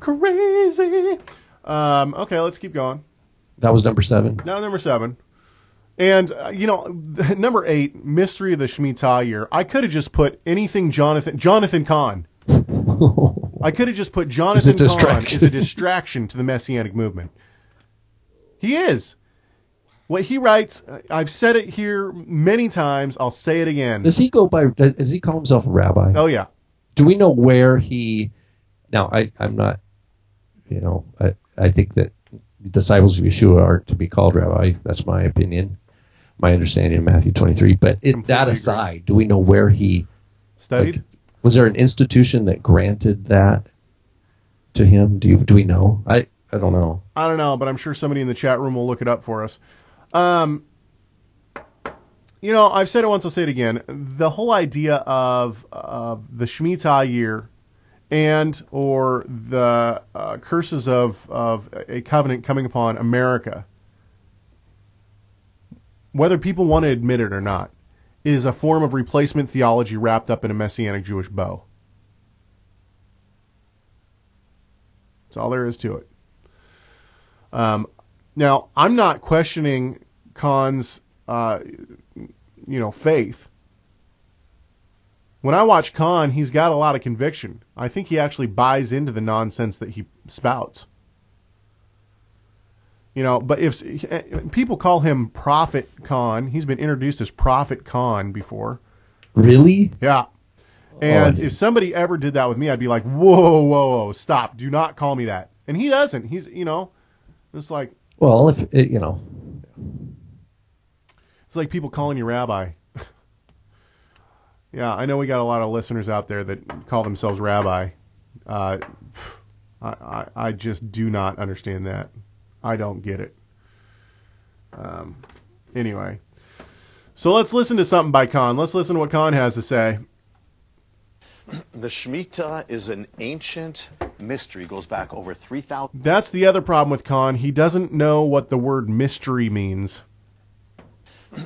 Crazy. Okay, let's keep going. That was number 7? Now number 7. And, number 8, Mystery of the Shmita Year. I could have just put anything Jonathan Cahn. I could have just put Jonathan Cahn as a distraction to the Messianic Movement. He is. What he writes, I've said it here many times, I'll say it again. Does he call himself a rabbi? Oh, yeah. Do we know where he... Now, I'm not, I think that disciples of Yeshua aren't to be called rabbi. That's my opinion, my understanding of Matthew 23. But that aside, do we know where he studied? Was there an institution that granted that to him? Do we know? I don't know. I don't know, but I'm sure somebody in the chat room will look it up for us. I've said it once, I'll say it again. The whole idea of the Shemitah year or the curses of a covenant coming upon America, whether people want to admit it or not, is a form of replacement theology wrapped up in a Messianic Jewish bow. That's all there is to it. Now, I'm not questioning Cahn's, faith. When I watch Cahn, he's got a lot of conviction. I think he actually buys into the nonsense that he spouts. But if people call him Prophet Cahn, he's been introduced as Prophet Cahn before. Really? Yeah. And if somebody ever did that with me, I'd be like, whoa, stop. Do not call me that. And he doesn't. He's, it's like... Well, if it, It's like people calling you rabbi. Yeah, I know we got a lot of listeners out there that call themselves rabbi. I just do not understand that. I don't get it. Anyway. So let's listen to something by Cahn. Let's listen to what Cahn has to say. The Shmita is an ancient mystery. Goes back over 3,000... That's the other problem with Cahn. He doesn't know what the word mystery means.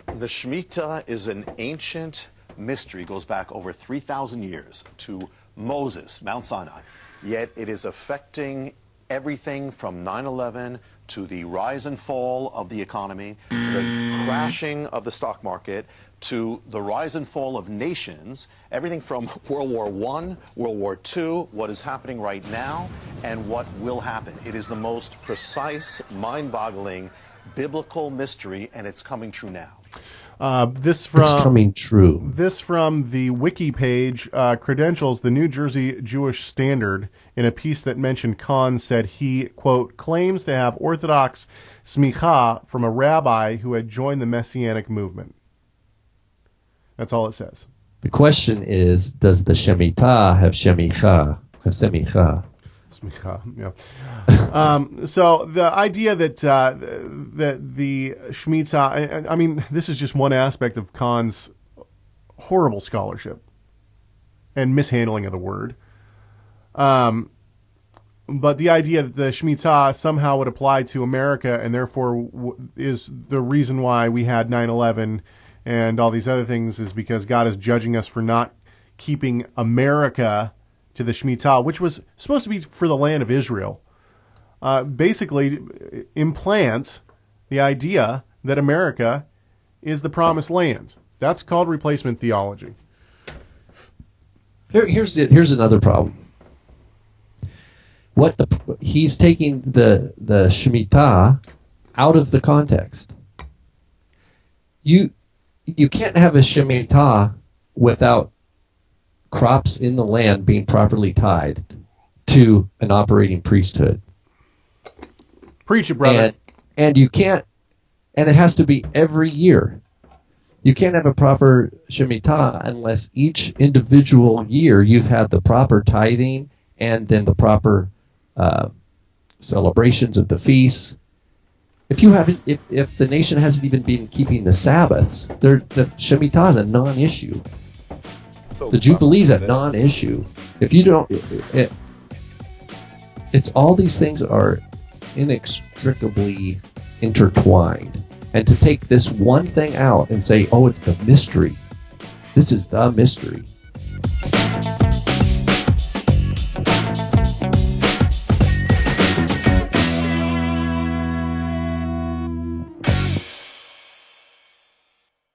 The Shmita is an ancient mystery. Goes back over 3,000 years to Moses, Mount Sinai. Yet it is affecting everything from 9/11 to the rise and fall of the economy, to the crashing of the stock market, to the rise and fall of nations, everything from World War I, World War II, what is happening right now, and what will happen. It is the most precise, mind-boggling, biblical mystery, and it's coming true now. It's coming true. This from the wiki page, credentials, the New Jersey Jewish Standard, in a piece that mentioned Cahn said he, quote, claims to have Orthodox smicha from a rabbi who had joined the Messianic Movement. That's all it says. The question is, does the Shemitah have semicha? Yeah. So the idea that the Shemitah, I mean, this is just one aspect of Cahn's horrible scholarship and mishandling of the word. But the idea that the Shemitah somehow would apply to America and therefore is the reason why we had 9/11 and all these other things is because God is judging us for not keeping America to the Shemitah, which was supposed to be for the land of Israel, basically implants the idea that America is the promised land. That's called replacement theology. Here's another problem. He's taking the Shemitah out of the context. You can't have a Shemitah without crops in the land being properly tied to an operating priesthood. Preach it, brother. And you can't, and it has to be every year. You can't have a proper Shemitah unless each individual year you've had the proper tithing and then the proper celebrations of the feasts. If you haven't, if the nation hasn't even been keeping the Sabbaths, the Shemitah is a non-issue. The Jubilee is a non-issue. If you don't, it's all these things are inextricably intertwined. And to take this one thing out and say, oh, it's the mystery. This is the mystery.